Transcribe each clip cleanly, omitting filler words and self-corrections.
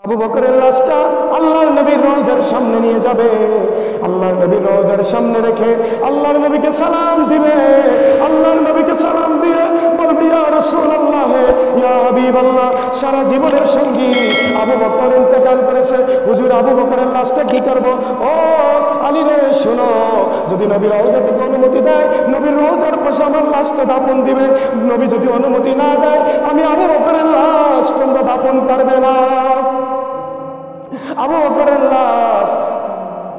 আবু বকরের লাশটা আল্লাহর নবীর রওজার সামনে নিয়ে যাবে, আল্লাহর নবীর রওজার সামনে রেখে আল্লাহর নবীকে সালাম দিবে। আল্লাহর নবীকে সালাম দিয়ে বলবে, ইয়া রাসূলুল্লাহ, ইয়া হাবিবাল্লাহ, সারা জীবনের সঙ্গী আবু বকর ইন্তেকাল করেছে, হুজুর আবু বকরের লাশটা কি করব? ও আলী রে, শোনো, যদি নবীর রওজা থেকে অনুমতি দেয়, নবীর রওজার পাশে আমার লাশটা দাফন দিবে। নবী যদি অনুমতি না দেয়, আমি আবু বকরের লাশ তোমরা দাফন করবে না। আবু বকরের লাশ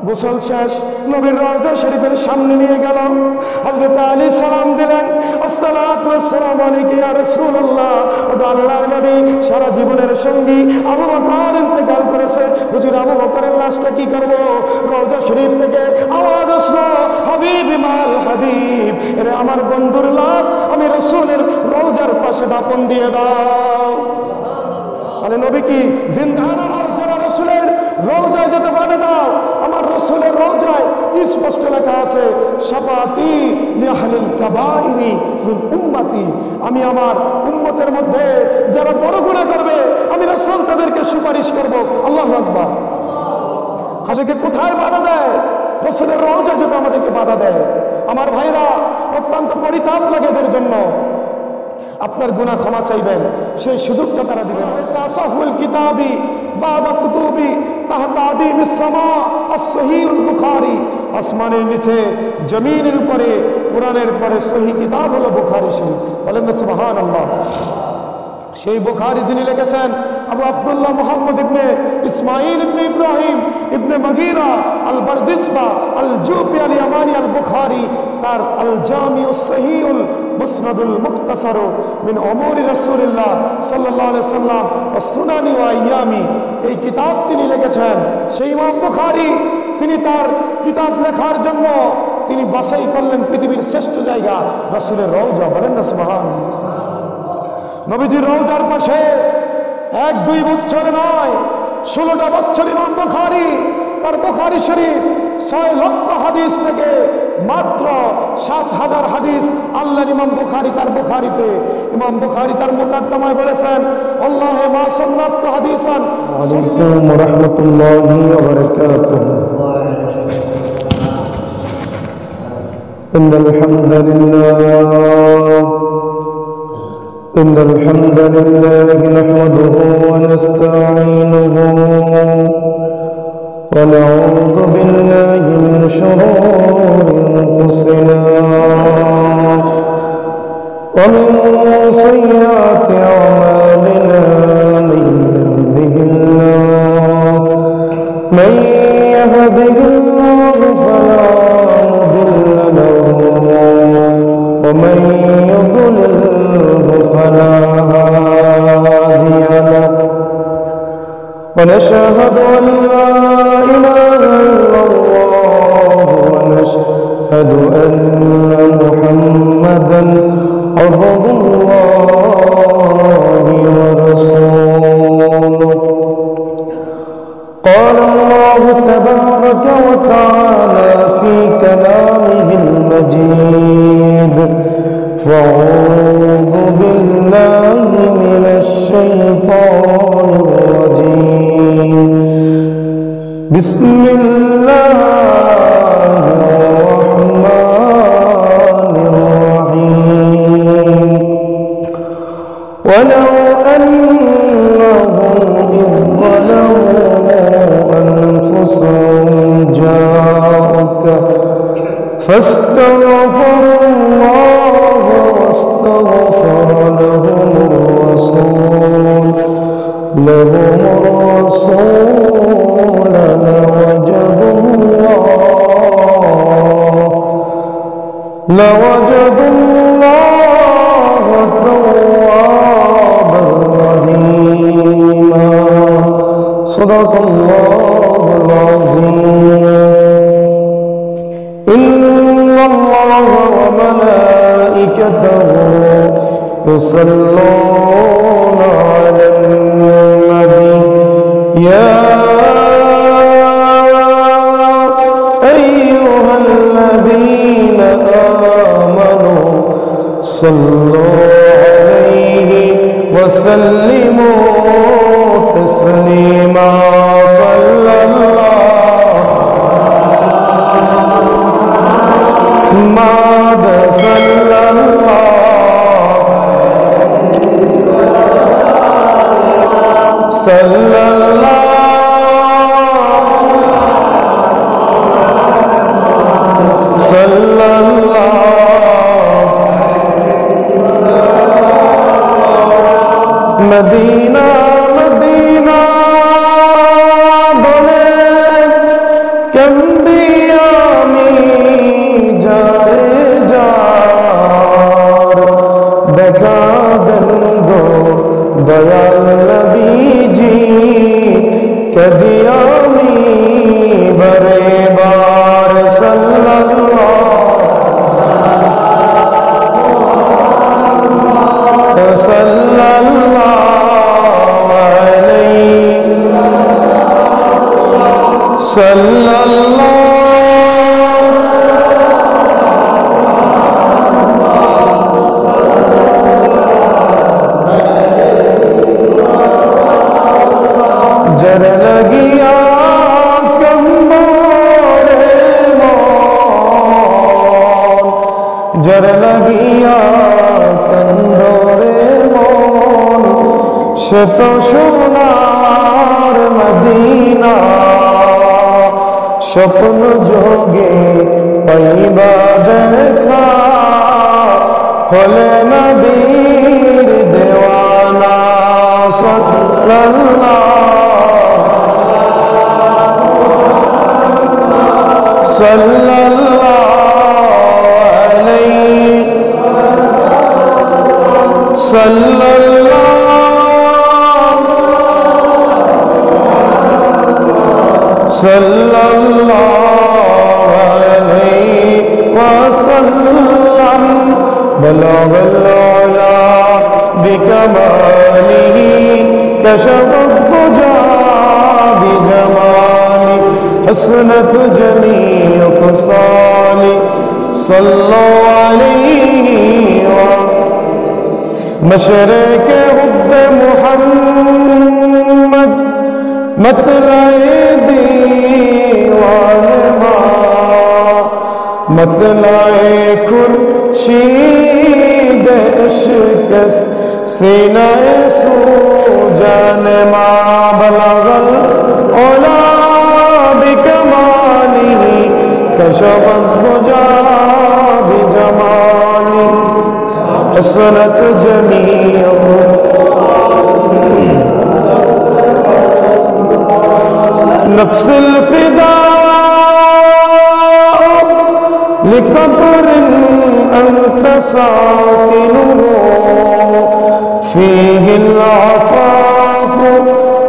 গোসল শেষ, নবীর রওজা শরীফের সামনে নিয়ে গেল। হযরত আলী সালাম দিলেন, আসসালাতু ওয়াসসালামু আলাইকা ইয়া রাসূলুল্লাহ। ও আল্লাহর নবী, সারা জীবনের সঙ্গী আবু বকর ইন্তেকাল করেছে, হুজুর আবু বকরের লাশটা কি করব? রওজা শরীফ থেকে আওয়াজ আসলো, হাবিবি মাল হাবিব, এরে আমার বন্ধুর লাশ আমি রাসূলের রওজার পাশে দাফন দিয়ে দাও। তাহলে নবী কি জিন্দা? আমার যারা রাসূলের রওজায় যেতে বাধা দাও। আমার রাসূলের রওজায় স্পষ্ট লেখা আছে, শাফাতি লিআহলিল কাবাইরি মিন উম্মতি, আমি আমার উম্মতের মধ্যে যারা বড় গুনাহ করবে আমি রাসূল তাদেরকে সুপারিশ করব। আল্লাহু আকবার। হাসিকে কোথায় বাধা দেয়? রাসূলের রওজায় যেতে আমাদেরকে বাধা দেয়। আমার ভাইরা, অত্যন্ত পরিতাপ লাগে এদের জন্য। আপনার গুনাহ ক্ষমা চাইবেন, সেই সুযোগটা তারা দিবেন। আসাহুল কিতাবি বাদা কুতুবি তাহতা আদিমিস সামা as-সহিহুল বুখারী, আসমানের নিচে জমিনের উপরে কোরআনের পরে সহিহ কিতাব হলো বুখারী শরীফ। বলেন না সুবহানাল্লাহ। সেই বুখারী যিনি লিখেছেন, আবু আব্দুল্লাহ মুহাম্মদ ইবনে ইসমাঈল ইবনে ইব্রাহিম ইবনে মাগীরা আল বারদিসবা আল জুফি আল ইয়ামানি আল বুখারী, তার আল জামিউস সহিহুল মুসনাদুল মুখতাসার মিন উমুরি রাসূলিল্লাহ সাল্লাল্লাহু আলাইহি সাল্লাম ওয়া সুনানি ওয়া আইয়ামি, এই কিতাব তিনি লিখেছেন। সেই ইমাম বুখারী তিনি তার কিতাব লেখার জন্য তিনি বাছাই করলেন পৃথিবীর শ্রেষ্ঠ জায়গা রাসূলের রওজা। বলেন না সুবহানাল্লাহ। নবীজির রওজার পাশে 1-2 বছর নয়, 16টা বছর ইমাম বুখারী তার বুখারী শরীফ 6 লক্ষ হাদিস থেকে মাত্র 7,000 হাদিস আল্লাহর ইমাম বুখারী তার বুখারীতে। ইমাম বুখারী তার মুকাদ্দমায় বলেছেন, আল্লাহে মা সান্নাতু হাদিসান। ওয়ালাইকুম ওয়া রাহমাতুল্লাহি ওয়া বারাকাতুহু। ইন্নাল হামদুলিল্লাহ إن الحمد لله نحمده ونستعينه ونعوذ بالله من شرور أنفسنا ومن سيئات أعمالنا، من يهده الله فلا مضل له ومن يضلل فلا هادي له، ونشهد أن لا إله إلا الله ونشهد أن محمدا عبد الله ورسوله. قال الله تبارك وتعالى في كلامه المجيد، فأعوذ بالله من الشيطان الرجيم، بسم الله الرحمن الرحيم. ولو أنهم إذ ظلموا أنفسهم جاءوك فاستغفروا الله واستغفر لهم الرسول لوجدوا الله توابا رحيما. صدق الله العظيم. إن الله وملائكته يصلون على النبي، يا أيها الذين آمنوا صلوا عليه وسلموا تسليما. সাল্লাল্লাহু মদিনা মদিনা বলে কেমদি আমি যারে যার দেখা দেন গো দয়াল নবীজি কদি আমি বারে বার সাল্লাল্লাহু जर लगिया कंबोरे मोन जर लगिया कंदोरे मोन সে তো সোনার মদিনা স্বপ্ন যোগে পাইবা দেখা হলে নবীর দেওয়ানা সাল্লাল্লাহু আলাইহি সাল্লাল্লাহু عليه وسلم بلغ العلا بكماله كشف الضجى بجماله حسنت جميع خصاله صلوا عليه مشرق حب محمد मतलाए दीवान मतलाए खुर्शीद इश्क़ सीनाए सूजान मा बलगल औला बिकमालिही कशफ़त दुजा बिजमाली हसनत जमीअ नफ्स الفداء لقبر أنت ساكنه فيه العفاف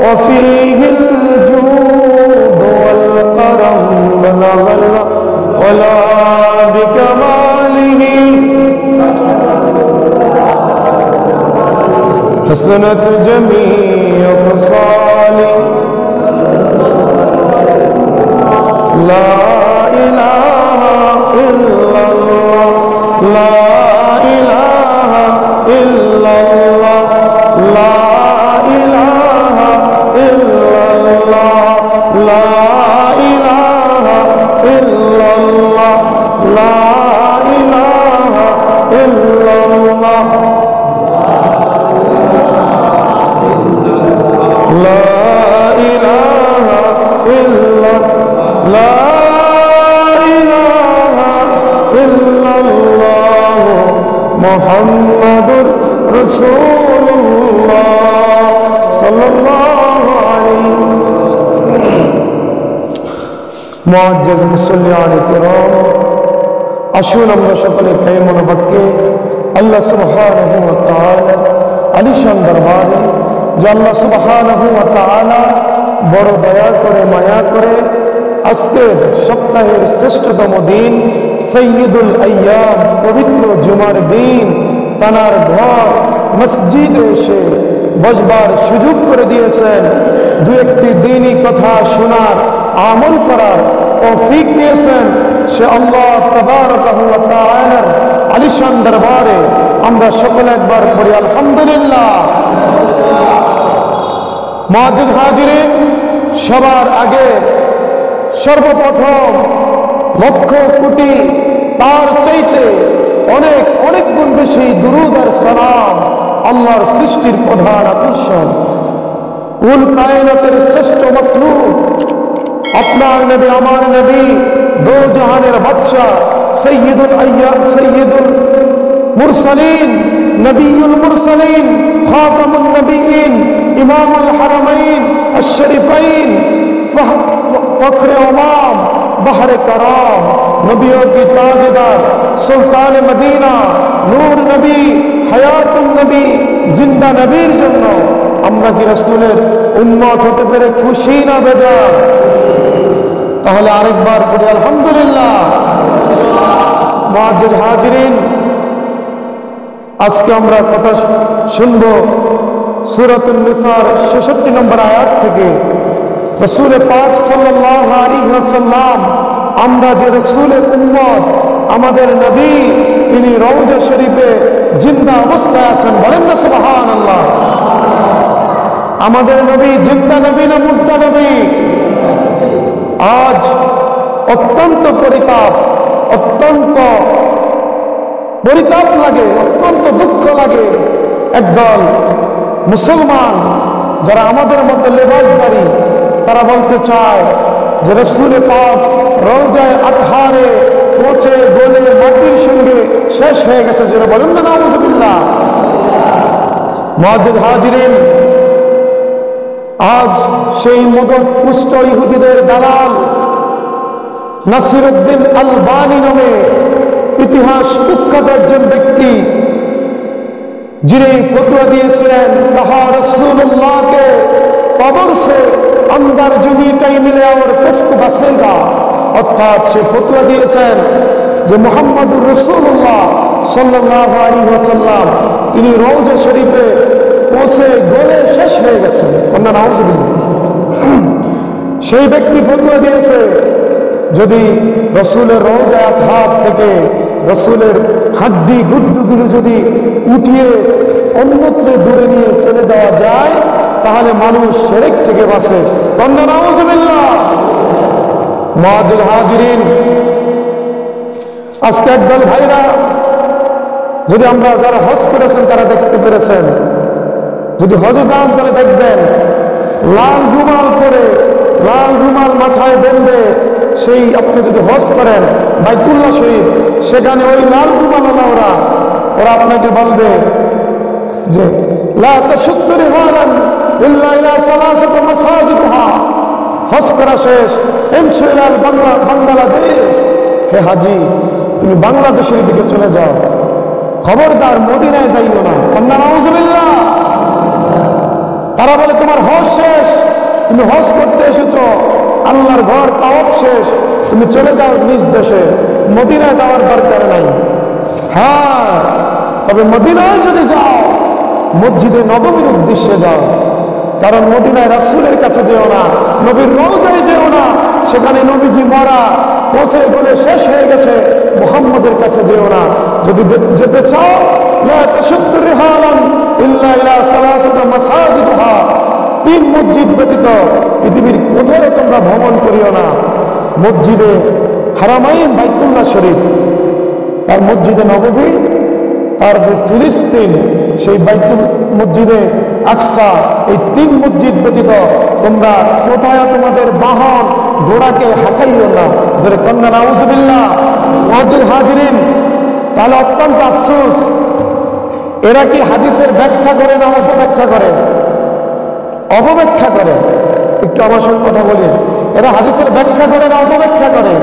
وفيه الجود والكرم بلغ العلا بكماله حسنت جميع خصاله لا إله إلا الله لا إله إلا الله لا إله إلا الله لا إله إلا الله لا إله إلا الله لا إله إلا لا إله إلا الله محمد رسول الله صلى الله عليه মুআজ্জাজ মুসল্লিয়ান কিরাম আসুন আমরা সকলে খেয়ে মনোবাক্যে আল্লাহ সুবহানাহু ওয়া তাআলা আলিশান দরবারে যে আল্লাহ সুবহানাহু ওয়া তাআলা বড় দয়া করে মায়া করে আজকে সপ্তাহের শ্রেষ্ঠতম দিন সৈয়দুল আইয়াম পবিত্র জুমার দিন তানার ঘর মসজিদে এসে বসবার সুযোগ করে দিয়েছেন দু একটি দিনই কথা শোনার আমল করার তৌফিক দিয়েছেন সে আল্লাহ তাবারাকাহু ওয়া তাআলার আলিশান দরবারে আমরা সকলে একবার পড়ি আলহামদুলিল্লাহ। মুআজ্জাজ হাজিরিন, সবার আগে সর্বপ্রথম লক্ষ কোটি তার চাইতে অনেক অনেক গুণ বেশি দুরূদ আর সালাম আল্লাহর সৃষ্টির প্রধান আকর্ষণ কুল কায়নাতের শ্রেষ্ঠ মখলুক, আপনার নবী, আমার নবী, দো জাহানের বাদশাহ, সৈয়দুল আইয়াম, সৈয়দুল মুরসালিন, নবিয়ুল মুরসালিন, খাতামুন নবিয়িন, ইমামুল হারামাইন আশ-শরীফাইন, ফখরে উমাম, বাহরে কারাম, নবিयों की ताजदार, সুলতান মদিনা, নূর নবী, হায়াতুন নবী, জিন্দা নবীর জন্য আমরা কি রাসূলের উম্মত হতে পেরে খুশি না বেজার? তাহলে আরেকবার পড়ি আলহামদুলিল্লাহ। মুআজ্জিজ হাজিরিন, আজকে আমরা কথা শুনব সূরাতুন নিসার 66 নম্বর আয়াত থেকে। রাসূল পাক সাল্লাল্লাহু আলাইহি ওয়াসাল্লাম, আমরা যে রাসূলের উম্মত, আমাদের নবী, তিনি রওজা শরীফে জিন্দা অবস্থায় আছেন, বলেন না সুবহানাল্লাহ। আমাদের নবী জিন্দা নবী না মুর্দা নবী? আজ অত্যন্ত পরিতাপ লাগে, অত্যন্ত দুঃখ লাগে, একদল মুসলমান যারা আমাদের মতো লেবাসদারি, তারা বলতে চায় যে রাসূল পাক রওজায়ে আতহারে পচে গলে মাটির সঙ্গে শেষ হয়ে গেছে, যারা বলেন না নাউযুবিল্লাহ। মুআজ্জিজ হাজিরিন, আজ সেই মদত পুষ্ট ইহুদিদের দালাল নাসিরউদ্দিন আলবানী নামে ইতিহাস কুখ্যাত একজন ব্যক্তি, যিনি ফতোয়া দিয়েছিলেন कहा रसूलुल्लाह के कब्र से अंदर जो मिटाई मिले और किसको बसेगा, অর্থাৎ সে ফতোয়া দিয়েছেন যে মুহাম্মদুর রাসূলুল্লাহ সাল্লাল্লাহু আলাইহি ওয়াসাল্লাম তিনি রওজা শরীফে পৌঁছে গলে শেষ হয়ে গেছেন। কন্যা নাউযুবিল্লাহ। সেই ব্যক্তি ফতোয়া দিয়েছে যদি রসুলের রওজায়ে আতহার থেকে রসুলের হাড্ডি গুড্ডুগুলো যদি উঠিয়ে অন্যত্র দূরে নিয়ে ফেলে দেওয়া যায়, তাহলে মানুষ শিরক থেকে বাঁচে। কন্যা নাউযুবিল্লাহ। মুআজ্জিজ হাজিরিন, আজকে একদল ভাইরা, যদি আমরা যারা হজ করেছেন তারা দেখতে পেরেছেন, যদি হজে যান তাহলে দেখবেন লাল রুমাল পরে, লাল রুমাল মাথায় বেঁধে, সেই আপনি যদি হজ করেন বাইতুল্লাহ শরীফ, সেখানে ওই লাল রুমাল ওরা আপনাকে বলবে যে লা তাশুদ্দু রিহালান ইল্লা ইলা সালাসাতি মাসাজিদহা, হজ করা শেষ, ইমশু ইলাল বাংলাদেশ, হে হাজি তুমি বাংলাদেশের দিকে চলে যাও, খবরদার মদিনায় যাইও না। কন্যা নাউযুবিল্লাহ। তারা বলে তোমার হজ শেষ, তুমি হজ করতে এসেছো, আল্লাহর ঘর তাওয়াফ শেষ, তুমি চলে যাও নিজ দেশে, মদিনায় যাওয়ার দরকার নাই। হ্যাঁ, তবে মদিনায় যদি যাও মসজিদে নববীর উদ্দেশ্যে যাও, কারণ মদিনায় রাসূলের কাছে যেও না, নবীর রওজায় যেও না, সেখানে নবীজি মরা পৌঁছে গলে শেষ হয়ে গেছে, মুহাম্মদের কাছে যেও না। যদি যেতে চাও লা তাশুদ্দু রিহালান ইল্লা ইলা সালাসাতি মাসাজিদহা, 3 মসজিদ ব্যতীত পৃথিবীর কোথাও তোমরা ভ্রমণ করিও না। মসজিদে হারামাইন বাইতুল্লাহ শরীফ, তার মসজিদে নববী, তারপর ফিলিস্তিন সেই বাইতুল মসজিদে আকসা, এই 3 মসজিদ ব্যতীত তোমরা কোথায় তোমাদের বাহন ঘোড়াকে হাঁটাইও না। যারা কন্যা নাউযুবিল্লাহ। মুআজ্জিজ হাজিরিন, তাহলে অত্যন্ত আফসোস, এরা কি হাদিসের ব্যাখ্যা করে না অপব্যাখ্যা করে? অপব্যাখ্যা করে। একটু আমার সঙ্গে কথা বলি, এরা হাদিসের ব্যাখ্যা করে না অপব্যাখ্যা করে?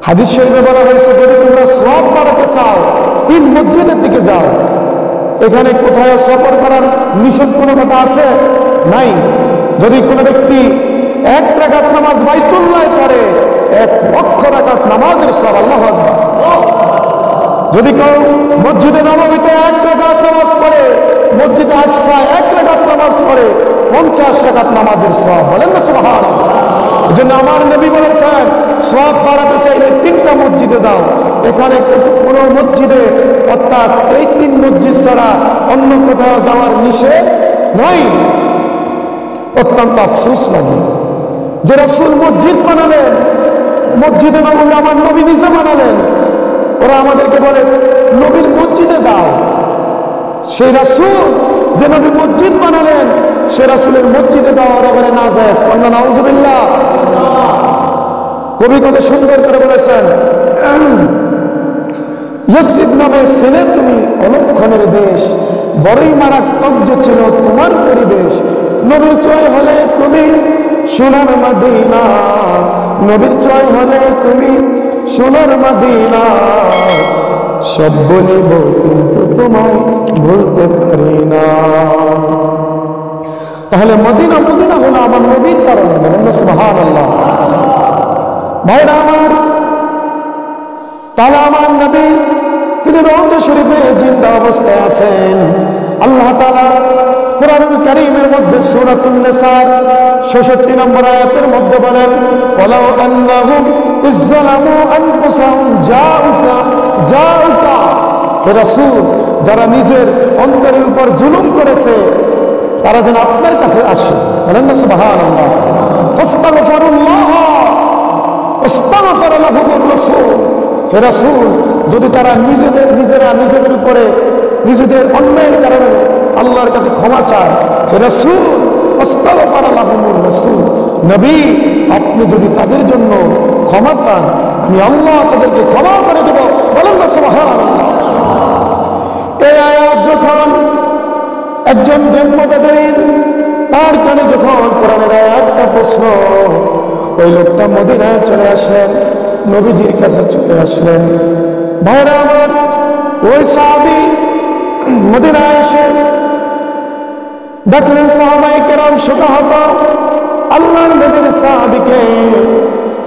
হাদিস শরীফে বলা হয়েছে যদি তোমরা সওয়াব বাড়াতে চাও 3 মসজিদের দিকে যাও। এখানে কোথায় সফর করার নিষেধ কোনো কথা আছে? নাই। যদি কোনো ব্যক্তি 1 রাকাত নামাজ বাইতুল্লাহ পড়ে, 1 লক্ষ রাকাত নামাজের সওয়াব। আল্লাহু আকবার। যদি কেউ মসজিদে নববীতে 1 রাকাত নামাজ পড়ে, মসজিদে আকসায় 1 রাকাত নামাজ পড়ে, 50 রাকাত নামাজের সওয়াব। বলেন না সুবহানাল্লাহ। এজন্য আমার নবী বলেছেন সওয়াব বাড়াতে চাইলে 3টা মসজিদে যাও। এখানে কোনো মসজিদে, অর্থাৎ এই 3 মসজিদ ছাড়া অন্য কোথাও যাওয়ার নিষেধ নাই। অত্যন্ত আফসোস লাগে যে রাসূল মসজিদ বানালেন, মসজিদে নববী আমার নবী নিজে বানালেন, ওরা আমাদেরকে বলে নবীর মসজিদে যাও। সেই রাসূল যে নবী মসজিদ বানালেন সে রাসূলের মসজিদে যাওয়ার ব্যাপারে নাজায়েজ। কন্যা নাউজুবিল্লাহ। কবি কত সুন্দর করে বলেছেন, ইয়াসরিব নামে ছেলে তুমি অলক্ষণের দেশ, বড়ই মারাত্মক যে ছিল তোমার পরিবেশ। নবীর চয় হলে তুমি সোনার মদিনা, নবীর চয় হলে তুমি সোনার মদিনা। সব বলিব কিন্তু তোমায় ভুলতে পারি না। তাহলে মদিনা মদিনা হলো আমার নবীর কারণে। বলেন না সুবহানাল্লাহ। ভাইরা আমার, তাহলে আমার নবী তিনি রওজা শরীফে জিন্দা অবস্থায় আছেন। আল্লাহ তাআলা কোরআনুল কারীমের মধ্যে সূরাতুন নিসা 66 নম্বর আয়াতের মধ্যে বলেন, ওয়ালাউ আন্নাহুম ইযযালামু আনফুসাহুম জাউকা। হে রাসূল, যারা নিজের অন্তরের উপর জুলুম করেছে তারা যেন আপনার কাছে আসে। বলেন না সুবহানাল্লাহ। ফাস্তাগফিরুল্লাহ ওয়াস্তাগফার লাহুমুর রাসূল। হে রাসূল, যদি তারা নিজেদের উপরে নিজেদের অন্যায়ের কারণে আল্লাহর কাছে ক্ষমা চায়, হে রাসূল ওয়াস্তাগফার লাহুমুর রাসূল, নবী আপনি যদি তাদের জন্য ক্ষমা চান আমি আল্লাহ তাদেরকে ক্ষমা করে দেব। বলেন না সুবহানাল্লাহ। এই আয়াত যখন একজন বেদুইন তার কানে যখন কোরআনের আয়াতটা প্রশ্ন, ওই লোকটা মদিনায় চলে আসলেন, নবীজির কাছে চলে আসলেন। ভাইরা আমার, ওই সাহাবী মদিনায় এসে দেখলেন সাহাবায়ে কেরাম শোকাহত। আল্লাহর নবীর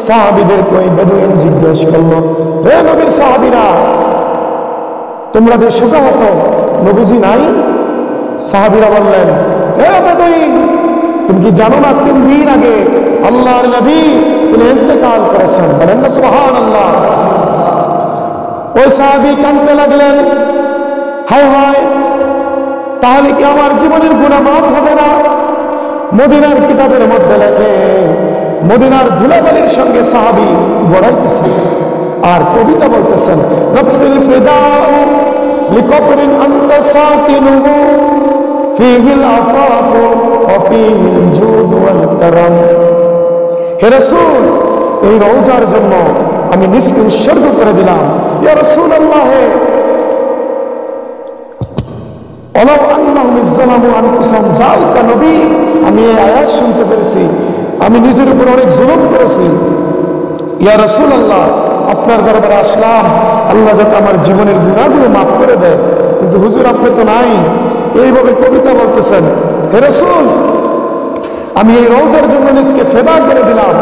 সাহাবীদেরকে ওই বেদুইন জিজ্ঞেস করলো, হে নবীর সাহাবীরা, তোমরা যে শোকাহত, নবীজি নাই? সাহাবীরা বললেন, হে বেদুইন, তুমি কি জানো না 3 দিন আগে আল্লাহর নবী তিনি ইন্তেকাল করেছেন? বলেন না সুবহানাল্লাহ। ওই সাহাবী কাঁদতে লাগলেন, হায় হায়, তাহলে কি আমার জীবনের গুনাহ মাফ হবে না? মদিনার কিতাবের মধ্যে লেখে, মদিনার ধুলাবালির সঙ্গে সাহাবী গড়াইতেছেন আর কবিতা বলতেছেন, নফসিল ফিদাউ লিকবরিন আনতা সাকিনুহু ফীহিল আফাফু ওয়া ফীহিল জুদ ওয়াল কারাম। হে রাসূল, এই রওজার জন্য আমি নিজকে উৎসর্গ করে দিলাম। ইয়া রাসূলুল্লাহ, ওয়ালাউ আন্নাহুম ইযযালামু আনফুসাহুম জাউকা, নবী আমি এই আয়াত শুনতে পেরেছি, আমি নিজের উপর অনেক জুলুম করেছি। ইয়া রাসূলুল্লাহ, আপনার দরবারে আসলাম আল্লাহ যাতে আমার জীবনের গুনাহগুলো মাফ করে দেয়, কিন্তু হুজুর আপনি তো নাই। এইভাবে কবিতা বলতেছেন, হে রাসূল আমি এই রওজার জন্য নিজকে ফেদা করে দিলাম।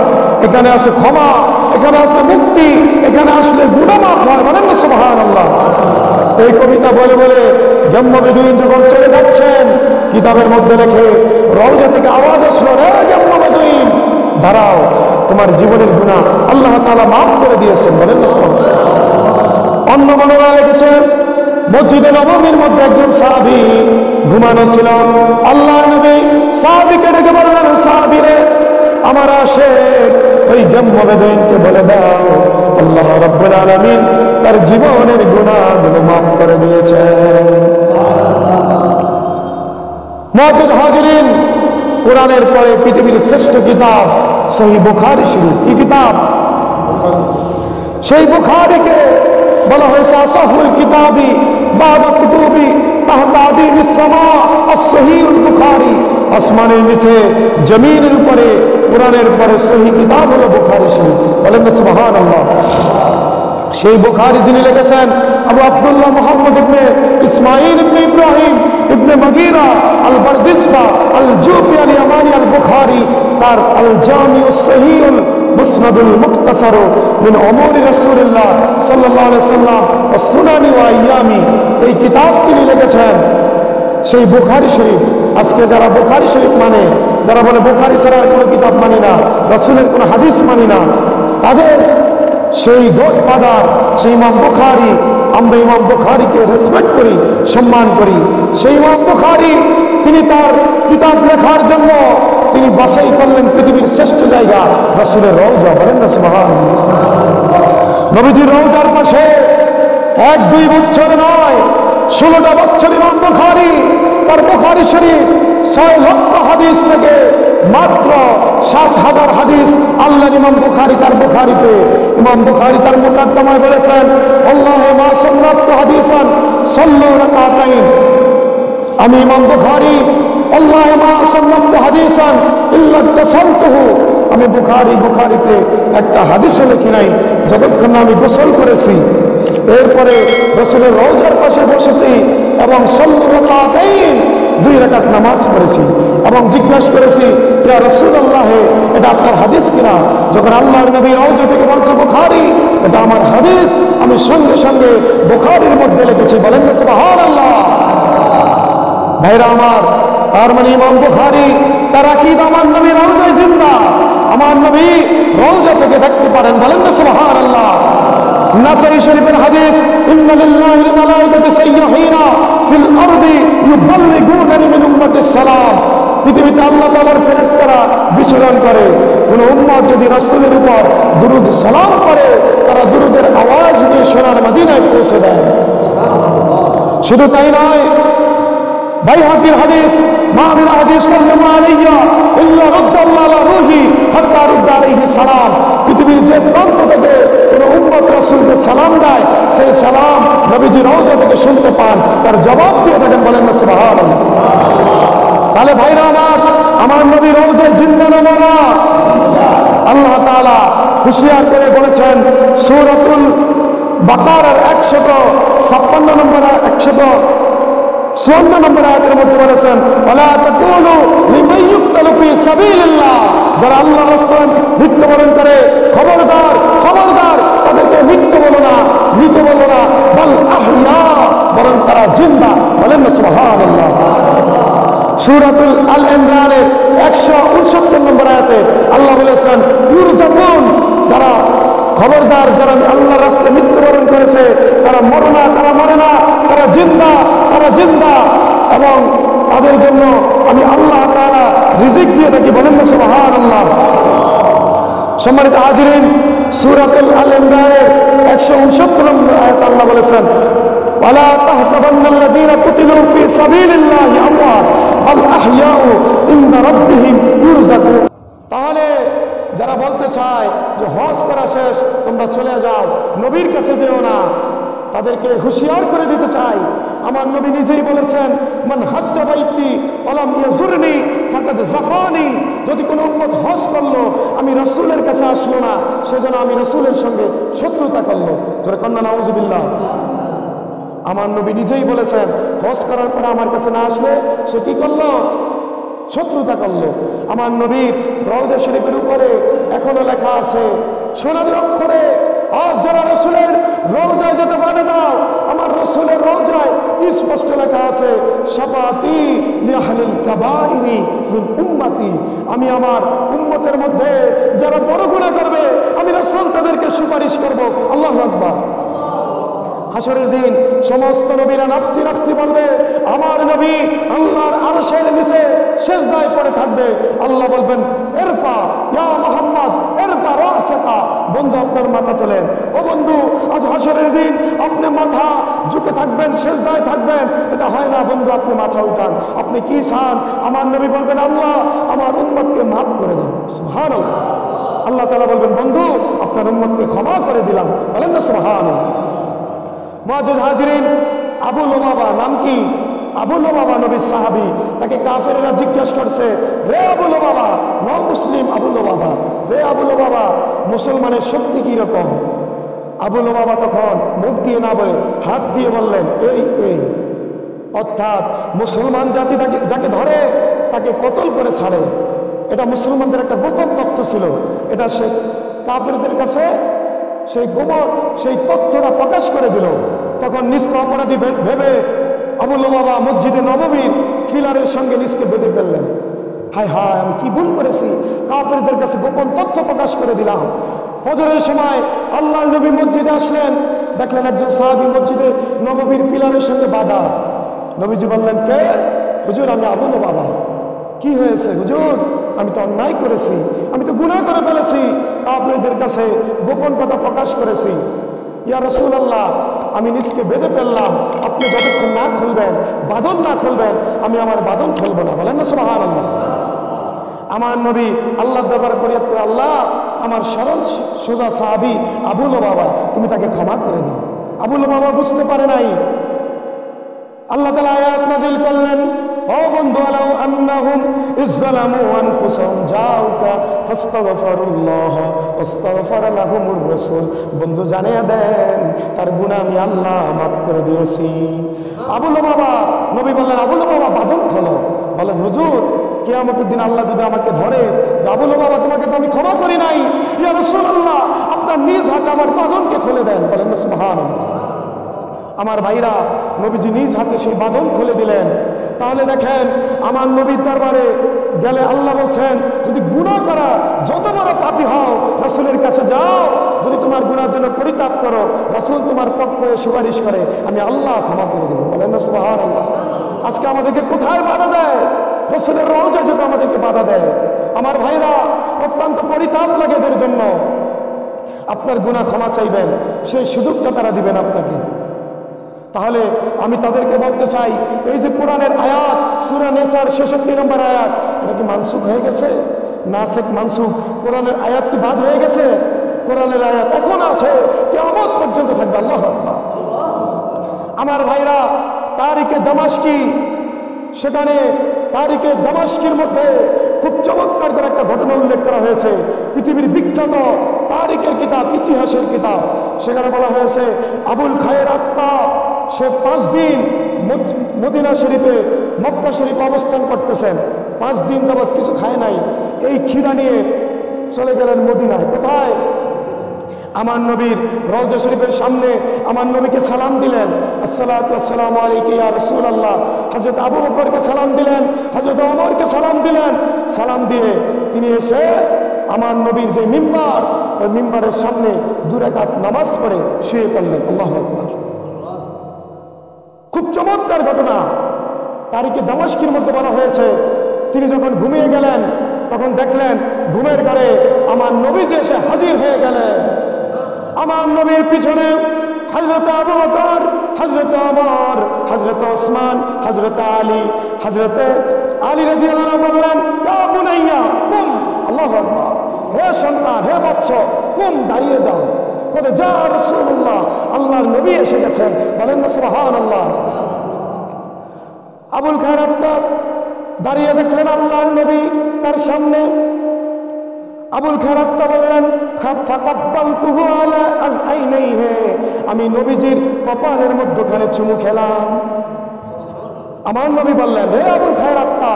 এখানে আসে ক্ষমা, এখানে আসে মুক্তি, এখানে আসলে গুনাহ মাফ হয়। বলেন না সুবহানাল্লাহ। এই কবিতা বলে বলে জম্ম বেদুইন যখন চলে যাচ্ছেন, কিতাবের মধ্যে লেখে, রওজা থেকে আওয়াজ আসলো, রে জম্ম বেদুইন দাঁড়াও, তোমার জীবনের গুনাহ আল্লাহ তাআলা মাফ করে দিয়েছেন। বলেন না সুবহানাল্লাহ। অন্য বর্ণনা লিখেছে, মসজিদে নববীর মধ্যে একজন সাহাবী ঘুমানো ছিল। আল্লাহর নবী সাহাবীকে ডেকে বললেন, সাহাবী রে, আমার আশিক ওই জম্ম বেদুইনকে বলে দাও আল্লাহ রাব্বুল আলামিন তার জীবনের গুনাহগুলো মাফ করে দিয়েছেন। মুআজ্জিজ হাজিরিন, কোরআনের পরে পৃথিবীর শ্রেষ্ঠ কিতাব সহিহ বুখারী শরীফ। কি কিতাব? সেই বুখারীকে বলা হয়েছে আসাহুল কিতাবি বাদা কুতুবি তাহতা আদিমিস সামা আস-সহিহুল বুখারী। আসমানের নিচে জমিনের উপরে কোরআনের পরে সহিহ কিতাব হলো বুখারী শরীফ। বলেন না সুবহানাল্লাহ। সেই বুখারী যিনি লিখেছেন আবু আব্দুল্লাহ মুহাম্মদ ইবনে ইসমাঈল ইবনে ইব্রাহিম ইবনে মুগীরা আল বারদিসবা আল জুফি আল ইয়ামানি আল বুখারী, তার আল জামিউস সহিহুল মুসনাদুল মুখতাসার মিন উমুরি রাসূলিল্লাহ সাল্লাল্লাহু আলাইহি সাল্লাম ওয়া সুনানি ওয়া আইয়ামি, এই কিতাব তিনি লিখেছেন। সেই বুখারী শরীফ, আজকে যারা বুখারী শরীফ মানে, যারা বলে বুখারী ছাড়া আর কোনো কিতাব মানি না, রাসূলের কোনো হাদিস মানি না, তাদের সেই গডফাদার সেই ইমাম বুখারী, আমরা ইমাম বুখারীকে রেসপেক্ট করি, সম্মান করি। সেই ইমাম বুখারী তিনি তার কিতাব লেখার জন্য তিনি বাছাই করলেন পৃথিবীর শ্রেষ্ঠ জায়গা রাসূলের রওজা। বলেন না সুবহানাল্লাহ। নবীজির রওজার পাশে 1-2 বছর নয়, 16টা বছর ইমাম বুখারী তার বুখারী শরীফ 6 লক্ষ হাদিস থেকে মাত্র 7,000 হাদিস আল্লাহর ইমাম বুখারী তার বুখারীতে, ইমাম বুখারী তার মুকাদ্দমায় বলেছেন, আল্লাহু মা সান্নাতু হাদিসান সাল্লু রাকাতাইন। আমি ইমাম বুখারী আল্লাহু মা সান্নাতু হাদিসান ইল্লা তাসালতুহু, আমি বুখারীতে একটা হাদিসও লিখি নাই যতক্ষণ না আমি গোসল করেছি। এরপরে রাসূলের রওজার পাশে বসেছি এবং সাল্লু রাকাতাইন 2 রাকাত নামাজ পড়েছি এবং জিজ্ঞাসা করেছি, ইয়া রাসূলুল্লাহ, এটা আপনার হাদিস কিনা? যখন আল্লাহর নবী রওজা থেকে বলছে বুখারী, এটা আমার হাদিস, আমি সঙ্গে সঙ্গে বুখারীর মধ্যে লিখেছি। বলেন না সুবহানাল্লাহ। ভাইরা আমার, তার মানে ইমাম বুখারী তার আকীদা আমার নবী রওজায় জিন্দা, আমার নবী রওজা থেকে দেখতে পারেন। বলেন না সুবহানাল্লাহ। নাসাই শরীফের হাদিস, ইন্না লিল্লাহিল মালাইকাতা সাইয়্যিহিনা ফিল আরদি ইউবাল্লিগুনা মিন উম্মাতিস সালাম। পৃথিবীতে আল্লাহ তাআলার ফেরেশতারা বিচরণ করে, কোন উম্মত যদি রাসূলের উপর দুরূদ সালাম করে তারা দুরূদের আওয়াজ নিয়ে সোনার মদিনায় পৌঁছে দেয়। শুধু তাই নয়, বাইহাকির হাদিস, মা মিন হাদিস সাল্লাল্লাহু আলাইহি ইল্লা রাদ্দাল্লাহু আলা রূহি হাত্তা রাদ্দা আলাইহি সালাম। পৃথিবীর যে প্রান্ত থেকে কোন উম্মত রাসূলকে সালাম দেয়, সেই সালাম নবীজি রওজা থেকে শুনতে পান, তার জবাব দিয়ে থাকেন। বলেন না সুবহানাল্লাহ। তাহলে ভাইরা আমার নবী রওজায় জিন্দা না মারা? আল্লাহ তাআলা হুঁশিয়ার করে বলেছেন সূরাতুল বাকারার 156 নম্বর 154 নম্বর আয়াতের মধ্যে বলেছেন, ওয়ালা তাকুলু লিমান ইউকতালু ফি সাবিলিল্লাহ, যারা আল্লাহর রাস্তায় মৃত্যুবরণ করে, খবরদার তাদেরকে মৃত্যু বলো না, মৃত বলো না, বাল আহইয়া, বরং তারা জিন্দা। বলেন না সুবহানাল্লাহ। সূরাতুল আল ইমরানের 169 নম্বর আয়াতে আল্লাহ বলেছেন, ইউরজাকুন, যারা খবরদার, যারা আল্লাহর রাস্তায় মৃত্যুবরণ করেছে তারা মরে না, তারা জিন্দা, এবং তাদের জন্য আমি আল্লাহ তাআলা রিজিক দিয়ে থাকি। বলেন না সুবহানাল্লাহ। সম্মানিত হাজিরিন, সূরাতুল আল ইমরানের 169 নম্বর আয়াতে আল্লাহ বলেছেন, ওয়ালা তাহসাবান্নাল্লাযীনা কুতিলু ফি সাবিলিল্লাহি আমওয়াত বাল আহইয়াউ ইনদা রাব্বিহিম ইউরজাকুন। তাহলে যারা বলতে চায় যে হজ করা শেষ, তোমরা চলে যাও, নবীর কাছে যেও না, তাদেরকে হুঁশিয়ার করে দিতে চাই। আমার নবী নিজেই বলেছেন, মান হাজ্জা বাইতি ওয়ালাম ইয়াজুরনি ফাকাদ জাফানি। যদি কোনো উম্মত হজ করলো, আমি রাসূলের কাছে আসলো না, সেজন্য আমি রাসূলের সঙ্গে শত্রুতা করলো। জোরে কন্না নাউযুবিল্লাহ। আমার নবী নিজেই বলেছেন, হজ করার পরে আমার কাছে না আসলে সে কি করলো? শত্রুতা করলো। আমার নবীর রওজা শরীফের উপরে এখনো লেখা আছে সোনালী অক্ষরে, আর যারা রাসূলের রওজায় যেতে বাধা দাও, আমার রাসূলের রওজায় স্পষ্ট লেখা আছে, শাফাতি লিআহলিল কাবাইরি মিন উম্মতি, আমি আমার উম্মতের মধ্যে যারা বড় গুনাহ করবে আমি রাসূল তাদেরকে সুপারিশ করব। আল্লাহু আকবার। হাসরের দিন সমস্ত নবীরা নাফসি নাফসি বলবে, আমার নবী আল্লাহর আরশের নিচে সিজদায় পড়ে থাকবে। আল্লাহ বলবেন, ইরফা ইয়া মুহাম্মদ ইরফা রাসাকা, বন্ধু আপনার মাথা তোলেন। ও বন্ধু, আজ হাসরের দিন আপনি মাথা ঝুঁকে থাকবেন, সিজদায় থাকবেন, এটা হয় না বন্ধু, আপনি মাথা উঠান। আপনি কি চান? আমার নবী বলবেন, আল্লাহ আমার উম্মতকে মাফ করে দাও। সুবহানাল্লাহ। আল্লাহ তাআলা বলবেন, বন্ধু আপনার উম্মতকে ক্ষমা করে দিলাম। বলেন না সুবহানাল্লাহ। মুআজ্জিজ হাজিরিন, আবু লুবাবা, নাম কি? আবু লুবাবা নবীর সাহাবী। তাকে কাফেররা জিজ্ঞাসা করছে, রে আবু লুবাবা, নও মুসলিম আবু লুবাবা, রে আবু লুবাবা, মুসলমানের শক্তি কি রকম? আবু লুবাবা তখন মুখ দিয়ে না বলে হাত দিয়ে বললেন, এই, অর্থাৎ মুসলমান জাতি যাকে ধরে তাকে কতল করে ছাড়ে। এটা মুসলমানদের একটা গোপন তথ্য ছিল। এটা সে কাফেরদের কাছে সেই তথ্যটা প্রকাশ করে দিল। তখন নিজকে অপরাধী ভেবে আবু লুবাবা মসজিদে নববীর পিলারের সঙ্গে নিজকে বেঁধে ফেললেন। হায় হায়, আমি কি ভুল করেছি, কাফেরদের কাছে গোপন তথ্য প্রকাশ করে দিলাম। ফজরের সময় আল্লাহর নবী মসজিদে আসলেন, দেখলেন একজন সাহাবী মসজিদে নববীর পিলারের সঙ্গে বাঁধা। নবীজি বললেন, কে? হুজুর আমি আবু লুবাবা। কি হয়েছে হুজুর? আমি তো অন্যায় করেছি, আমি তো গুনাহ করে ফেলেছি, কাফেরদের কাছে গোপন কথা প্রকাশ করেছি। ইয়া রাসূলুল্লাহ, আমি নিজকে বেঁধে ফেললাম, আপনি যতক্ষণ না খুলবেন, বাঁধন না খুলবেন, আমি আমার বাঁধন খুলবো না। বলেন না সুবহানাল্লাহ। আমার নবী আল্লাহর দরবারে ফরিয়াদ করে, আল্লাহ আমার সরল সোজা সাহাবী আবু লুবাবা তুমি তাকে ক্ষমা করে দিন। আবু লুবাবা বুঝতে পারে নাই। আল্লাহ তাআলা আয়াত নাযিল করলেন, ও বন্ধু, আলাউ আন্নাহুম ইযলামু আনফুসাহুম জাউকা ফাস্তাগফিরুল্লাহ ওয়াস্তাগফার লাহুমুর রাসূল। বন্ধু জানিয়ে দেন তার গুনাহ আমি আল্লাহ মাফ করে দিয়েছি। আবু লুবাবা, নবী বললেন, আবু লুবাবা বাঁধন খোলো। বলেন, হুজুর কিয়ামতের দিন আল্লাহ যদি আমাকে ধরে যে আবু লুবাবা তোমাকে তো আমি ক্ষমা করি নাই, ইয়া রাসূলুল্লাহ আপনার নিজ হাতে আমার বাঁধনকে খুলে দেন। বলেন না সুবহানাল্লাহ। আমার ভাইরা, নবীজি নিজ হাতে সেই বাঁধন খুলে দিলেন। তাহলে দেখেন, আমার নবীর দরবারে গেলে আল্লাহ বলছেন, যদি গুনাহ করা যত বড় পাপী হও রাসূলের কাছে যাও, যদি তোমার গুনার জন্য পরিতাপ করো, রাসূল তোমার পক্ষে সুপারিশ করে, আমি আল্লাহ ক্ষমা করে দেবো। বলেন না সুবহানাল্লাহ। আজকে আমাদেরকে কোথায় বাধা দেয়? রাসূলের রওজা যেটা আমাদেরকে বাধা দেয়। আমার ভাইরা, অত্যন্ত পরিতাপ লাগে এদের জন্য। আপনার গুনাহ ক্ষমা চাইবেন, সেই সুযোগটা তারা দিবেন আপনাকে। তাহলে আমি তাদেরকে বলতে চাই, এই যে কোরআনের আয়াত সূরা নিসার 66 নম্বর আয়াত, এটা কি মানসুখ হয়ে গেছে? নাসিখ মানসুখ, কোরআনের আয়াত কি বাদ হয়ে গেছে? কোরআনের আয়াত এখন আছে, কিয়ামত পর্যন্ত থাকবে। আল্লাহু আকবার। আমার ভাইরা, তারিখে দামাশকি, সেখানে তারিখে দামাশকির মধ্যে খুব চমৎকার করে একটা ঘটনা উল্লেখ করা হয়েছে। পৃথিবীর বিখ্যাত তারিখের কিতাব, ইতিহাসের কিতাব, সেখানে বলা হয়েছে আবুল খায়ের আত্মা সে 5 দিন মদিনা শরীফে, মক্কা শরীফে অবস্থান করতেছেন। 5 দিন যাবৎ কিছু খায় নাই। এই খিদা নিয়ে চলে গেলেন মদিনায়। কোথায়? আমার নবীর রওজা শরীফের সামনে আমার নবীকে সালাম দিলেন, আসসালাতু আসসালামু আলাইকা ইয়া রাসূলুল্লাহ। হযরত আবু বকরকে সালাম দিলেন, হযরত ওমরকে সালাম দিলেন। সালাম দিয়ে তিনি এসে আমার নবীর যে মিম্বার, ওই মিম্বারের সামনে 2 রাকাত নামাজ পড়ে শুয়ে পড়লেন। আল্লাহু আকবার। খুব চমৎকার ঘটনা। তারিখে দামাশকির মধ্যে বলা হয়েছে, তিনি যখন ঘুমিয়ে গেলেন তখন দেখলেন ঘুমের ঘরে আমার নবী যে এসে হাজির হয়ে গেলেন। আমার নবীর পিছনে হযরত আবু বকর, হযরত ওমর, হযরত ওসমান, হযরত আলী, হযরত আলী রাদিয়াল্লাহু আনহু বললেন, ইয়া বুনাইয়া কুম। আল্লাহু আকবার। হে সন্তান, হে বৎস, কুম, দাঁড়িয়ে যাও। কত যা রাসূলুল্লাহ, আল্লাহর নবী এসে গেছেন। বলেন না সুবহানাল্লাহ। আবুল খায়ের আত্মা দাঁড়িয়ে দেখলেন আল্লাহর নবী তার সামনে। আবুল খায়ের আত্মা বললেন, ফাকাব্বালতুহু আলা আযআইনাইহি, আমি নবীজির কপালের মধ্যখানে চুমু খেলাম। আমার নবী বললেন, হে আবুল খায়ের আত্মা,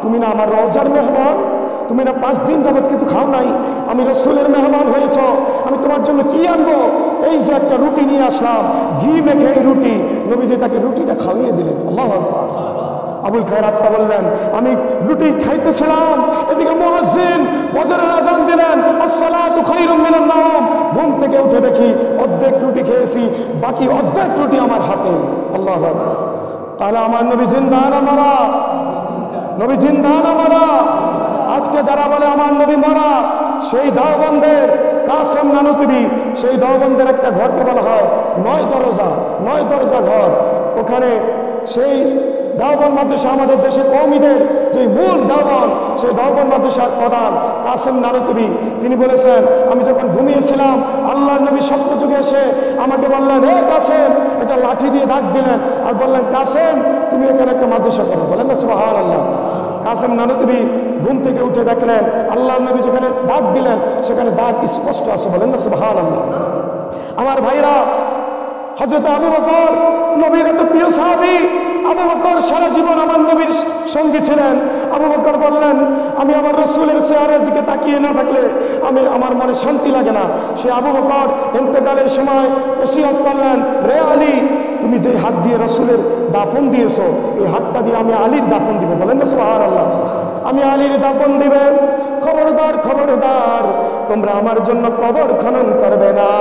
তুমি না আমার রওজার মেহমান, তুমি না 5 দিন যাবত কিছু খাও নাই, আমি রাসূলের মেহমান হয়েছ, আমি তোমার জন্য কি আনবো? এই যে একটা রুটি নিয়ে আসলাম, ঘি মেখে এই রুটি। নবীজি তাকে রুটিটা খাইয়ে দিলেন। আল্লাহু আকবার। আবুল খায়ের আত্মা বললেন, আমি রুটি খাইতেছিলাম, এদিকে মুয়াজ্জিন ফজরের আযান দিলেন, আসসালাতু খায়রুম মিনান নাওম। ঘুম থেকে উঠে দেখি অর্ধেক রুটি খেয়েছি, বাকি অর্ধেক রুটি আমার হাতে। আল্লাহু আকবার। তাহলে আমার নবী জিন্দা না মারা? নবী জিন্দা না মারা? আজকে যারা বলে আমার নবী মারা, সেই দেওবন্দের কাসেম নানুতুবি, সেই দেওবন্দের একটা ঘরকে বলা হয় 9 দরজা ঘর। ওখানে সেই দেওবন্দ মাদ্রাসা, আমাদের দেশে কওমিদের যে মূল দেওবন্দ, সেই দেওবন্দ মাদ্রাসার প্রধান কাসেম নানুতুবি, তিনি বলেছেন, আমি যখন ঘুমিয়েছিলাম আল্লাহর নবী স্বপ্ন যুগে এসে আমাকে বললেন, হে কাসেম, এটা লাঠি দিয়ে ডাক দিলেন আর বললেন, কাসেম তুমি এখানে একটা মাদ্রাসা করো। বলেন না সুবহানাল্লাহ। কাসেম নানুতুবি ঘুম থেকে উঠে দেখলেন আল্লাহর নবী যেখানে ডাক দিলেন সেখানে দাগ স্পষ্ট আছে। বলেন না সুবহানাল্লাহ। আমার ভাইরা, হযরত আবু বকর নবীর এত প্রিয় সাহাবী। আবু বকর সারা জীবন আমার নবীর সঙ্গী ছিলেন। আবু বকর বললেন, আমি আমার রাসূলের চেহারার দিকে তাকিয়ে না থাকলে আমার মনে শান্তি লাগে না। সে আবু বকর ইন্তেকালের সময় ওসিয়ত করলেন, রে আলী, তুমি যে হাত দিয়ে রাসূলের দাফন দিয়েছো, এই হাতটা দিয়ে আমি আলীর দাফন দিব। বলেন না সুবহানাল্লাহ। আমি আলীর দাফন দিবে। খবরদার, খবরদার, তোমরা আমার জন্য কবর খনন করবে না।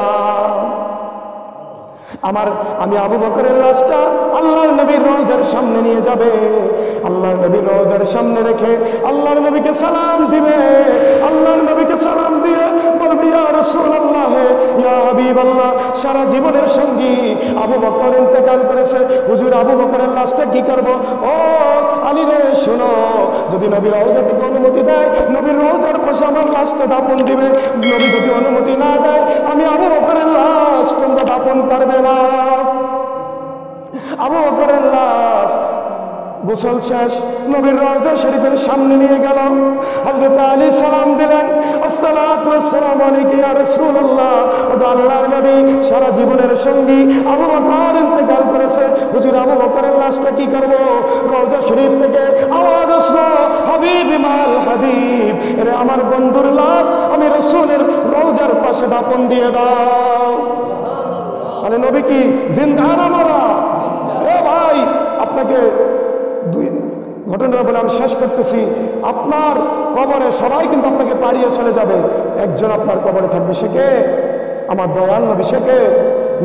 আমি আবু বকরের লাশটা আল্লাহর নবীর রওজার সামনে নিয়ে যাবে। আল্লাহর নবীর রওজার সামনে রেখে আল্লাহর নবীকে সালাম দিবে। আল্লাহর নবীকে সালাম দিয়ে বলবে, ইয়া রাসূলুল্লাহ, ইয়া হাবিবাল্লাহ, সারা জীবনের সঙ্গী আবু বকর ইন্তেকাল করেছে, হুজুর আবু বকরের লাশটা কি করব? ও আলী রে শোনো, যদি নবীর রওজা থেকে অনুমতি দেয়, নবীর রওজার পাশে আমার লাশটা দাফন দিবে। নবী যদি অনুমতি না দেয়, আমি আবু বকরের লাশ তোমরা দাফন করবে না। আবু বকরের লাশ গোসল শেষ, নবীর রওজা শরীফের সামনে নিয়ে গেল। হযরত আলী সালাম দিলেন, আসসালাতু ওয়াসসালামু আলাইকা ইয়া রাসূলুল্লাহ। ও আল্লাহর নবী, সারা জীবনের সঙ্গী আবু বকর ইন্তেকাল করেছে, হুজুর আবু বকরের লাশটা কি করব? রওজা শরীফ থেকে আওয়াজ আসলো, হাবিব মাল হাবিব, এরে আমার বন্ধুর লাশ আমি রাসূলের রওজার পাশে দাফন দিয়ে দাও। তাহলে নবী কি জিন্দা না মরা? এ ভাই, আপনাকে দুই ঘটনা বলে আমি শেষ করতেছি। আপনার কবরে সবাই কিন্তু আপনাকে পাড়িয়ে চলে যাবে, একজন আপনার কবরে থাকবে, সে কে? আমার দয়াল নবী। সে কে?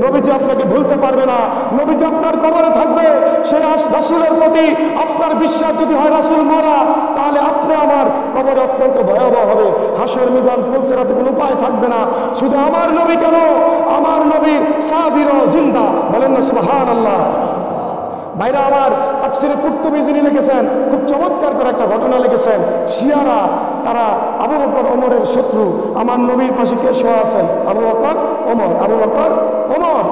নবীজি আপনাকে ভুলতে পারবে না, নবীজি আপনার কবরে থাকবে। সেই রাসূলের প্রতি আপনার বিশ্বাস যদি হয় রাসূল মরা, তাহলে আপনি আমার কবরে অত্যন্ত ভয়াবহ হবে। হাসর মিজান পুলসেরাতে কোনো উপায় থাকবে না। শুধু আমার নবী কেন, আমার নবীর সাহাবীরাও জিন্দা, বলেন না সুবহানাল্লাহ। ভাইরা আমার, তাফসিরে কুরতুবী যিনি লিখেছেন, খুব চমৎকার করে একটা ঘটনা লিখেছেন। শিয়ারা তারা আবু বকর ওমরের শত্রু। আমার নবীর পাশে কে শোয়া আছেন? আবু বকর ওমর, আবু বকর ওমর।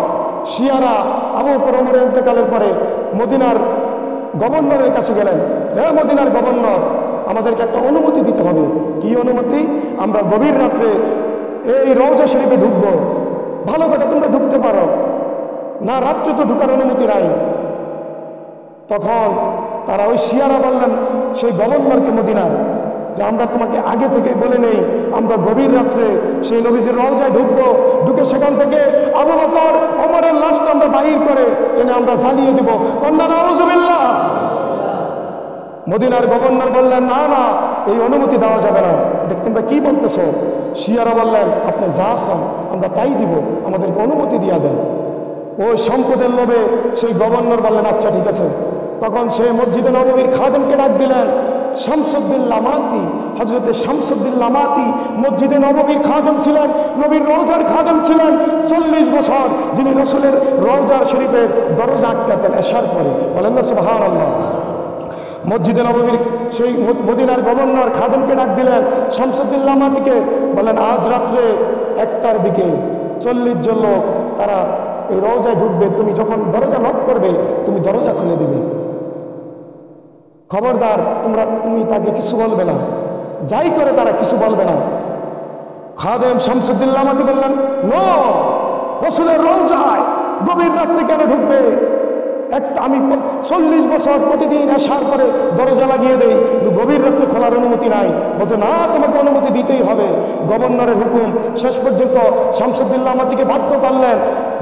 শিয়ারা আবু বকর ওমরের ইন্তেকালের পরে মদিনার গভর্নরের কাছে গেলেন, হে মদিনার গভর্নর, আমাদেরকে একটা অনুমতি দিতে হবে। কি অনুমতি? আমরা গভীর রাত্রে এই রওজা শরীফে ঢুকবো। ভালো কথা, তোমরা ঢুকতে পারো না, রাত্রে তো ঢুকার অনুমতি নাই। তখন তারা ওই শিয়ারা বললেন সেই গভর্নরকে মদিনার, যে আমরা তোমাকে আগে থেকে বলে নেই, আমরা গভীর রাত্রে সেই নবীজির রওজায় ঢুকবো, ঢুকে সেখান থেকে আবু বকর ওমরের লাশটা আমরা বাহির করে এনে আমরা জ্বালিয়ে দিব। কন্যা নাউজুবিল্লাহ। মদিনার গভর্নর বললেন, না না, এই অনুমতি দেওয়া যাবে না। দেখ তোমরা কি বলতেছো? শিয়ারা বললেন, আপনি যা চান আমরা তাই দিব, আমাদেরকে অনুমতি দিয়া দেন। ওই সম্পদের লোভে সেই গভর্নর বললেন, আচ্ছা ঠিক আছে। তখন সে মসজিদে নববীর খাদেমকে ডাক দিলেন, শামসুদ্দিন লামাতি। হযরতে শামসুদ্দিন লামাতি মসজিদে নববীর খাদেম ছিলেন, নবীর রওজার খাদেম ছিলেন 40 বছর, যিনি রাসূলের রওজার শরীফের দরজা আটকাতেন এশার পরে, বলেন না সুবহানাল্লাহ। মসজিদে নববীর সেই মদিনার গভর্নর খাদেমকে ডাক দিলেন, শামসুদ্দিন লামাতিকে বলেন, আজ রাত্রে 1টার দিকে 40 জন লোক তারা এই রওজায় ঢুকবে, তুমি যখন দরজা নক করবে তুমি দরজা খুলে দিবে। খবরদার তুমি তাকে কিছু বলবে না, যাই করে তারা কিছু বলবে না। খাদেম শামসুদ্দিন লামাতি বললেন, নো, রাসূলের রওজায় গভীর রাত্রে কেন ঢুকবে? আমি 40 বছর প্রতিদিন আসার পরে দরজা লাগিয়ে দেই, কিন্তু গভীর রাত্রে খোলার অনুমতি নাই। বলছে, না, তোমাকে অনুমতি দিতেই হবে। গভর্নরের হুকুম। শেষ পর্যন্ত শামসুদ্দিন লামাতিকে বাধ্য করলেন।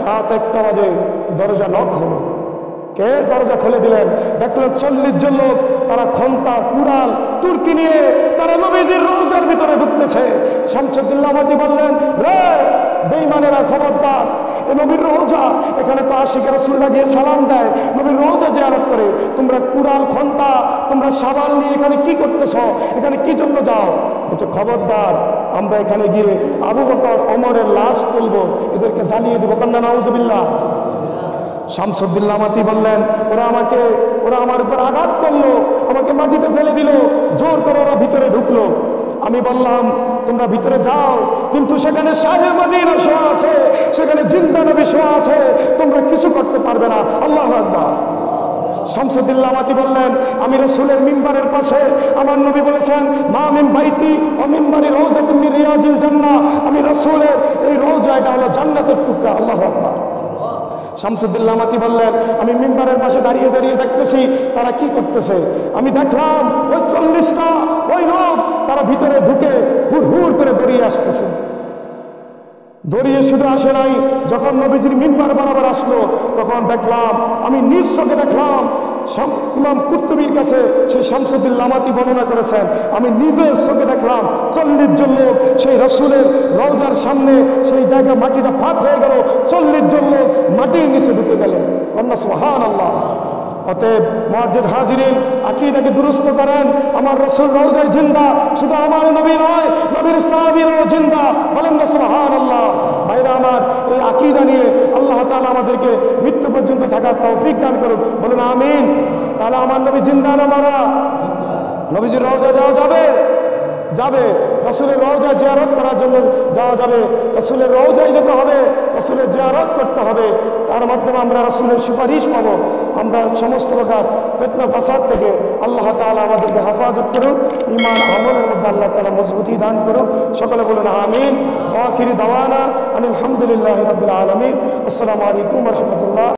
রাত 1টা বাজে দরজা নক হলো। কে দরজা খুলে দিলেন? দেখলেন 40 জন লোক, তারা খন্তা, কুড়াল, তুর্কি নিয়ে তারা নবীজির রওজার ভিতরে ঢুকতেছে। শামসুদ্দিন লামাতি বললেন, রে বেঈমানেরা, খবরদার, এ নবীর রওজা, এখানে তো আশিকে রাসূলুল্লাহ গিয়ে সালাম দেয়, নবীর রওজা জিয়ারত করে, তোমরা কুড়াল, খন্তা, তোমরা শাবাল নিয়ে এখানে কি করতেছ? এখানে কি জন্য যাও? বলছে, খবরদার, আমরা এখানে গিয়ে আবু বকর ওমরের লাশ তুলবো, এদেরকে জ্বালিয়ে দেবো। কন্যা নাউজুবিল্লাহ। শামসুদ্দিন লামাতি বললেন, ওরা আমার উপর আঘাত করলো, আমাকে মাটিতে ফেলে দিল, জোর করে ওরা ভিতরে ঢুকলো। আমি বললাম, তোমরা ভিতরে যাও, কিন্তু সেখানে শাহে মদিনা শোয়া আছে, সেখানে জিন্দা নবী শোয়া আছে, তোমরা কিছু করতে পারবে না। আল্লাহু আকবার। শামসুদ্দিন লামাতি বললেন, আমি রাসূলের মিম্বারের পাশে, আমার নবী বলেছেন, মা মিন বাইতি ওয়া মিম্বারি রাউযাতুম মিন রিয়াজিল জান্নাহ, আমি রাসূলের এই রওজা, এটা হলো জান্নাতের টুকরা। আল্লাহু আকবার। শামসুদ্দিন লামাতি বললেন, আমি মিম্বারের পাশে দাঁড়িয়ে দাঁড়িয়ে দেখতেছি তারা কি করতেছে। আমি দেখলাম ওই 40টা ওই লোক তারা ভিতরে ঢুকে হুড় হুড় করে দৌড়িয়ে আসতেছে। দৌড়িয়ে শুধু আসে নাই, যখন নবীজির মিম্বার বরাবর আসলো, তখন দেখলাম, আমি নিজ চোখে দেখলাম। ইমাম কুরতুবীর কাছে সেই শামসুদ্দিন লামাতি বর্ণনা করেছেন, আমি নিজের চোখে দেখলাম 40 জন লোক সেই রাসূলের রওজার সামনে, সেই জায়গা মাটিটা ফাঁক হয়ে গেল, 40 জন লোক মাটির নিচে ঢুকে গেল। কন্যা সুবহানাল্লাহ। অতএব মুআজ্জিজ হাজিরিন, আকীদাকে দুরুস্ত করেন। আমার রাসূল রওজায় জিন্দা, শুধু আমার নবী নয়, নবীর সাহাবীরাও জিন্দা, বলেন না সুবহানাল্লাহ। ভাইরা আমার, এই আকীদা নিয়ে আল্লাহ আল্লাহ তাআলা আমাদেরকে মৃত্যু পর্যন্ত থাকার তৌফিক দান করুন, বলুন আমিন। তাহলে আমার নবী জিন্দা না মারা? নবীজির রওজা যাওয়া যাবে? যাবে। রাসূলের রওজা জিয়ারত করার জন্য যাওয়া যাবে, রাসূলের রওজায় যেতে হবে, রাসূলের জিয়ারত করতে হবে। তার মাধ্যমে আমরা রাসূলের সুপারিশ পাবো। আমরা সমস্ত প্রকার ফিতনা ফাসাদ থেকে আল্লাহ তাআলা আমাদেরকে হেফাজত করুক, ঈমান আমলের মধ্যে আল্লাহ তাআলা মজবুতি দান করুক। সকলে বলুন আমিন। ওয়া আখিরু দাওয়ানা আলহামদুলিল্লাহি রাব্বিল আলামিন। আসসালামু আলাইকুম ওয়া রাহমাতুল্লাহ।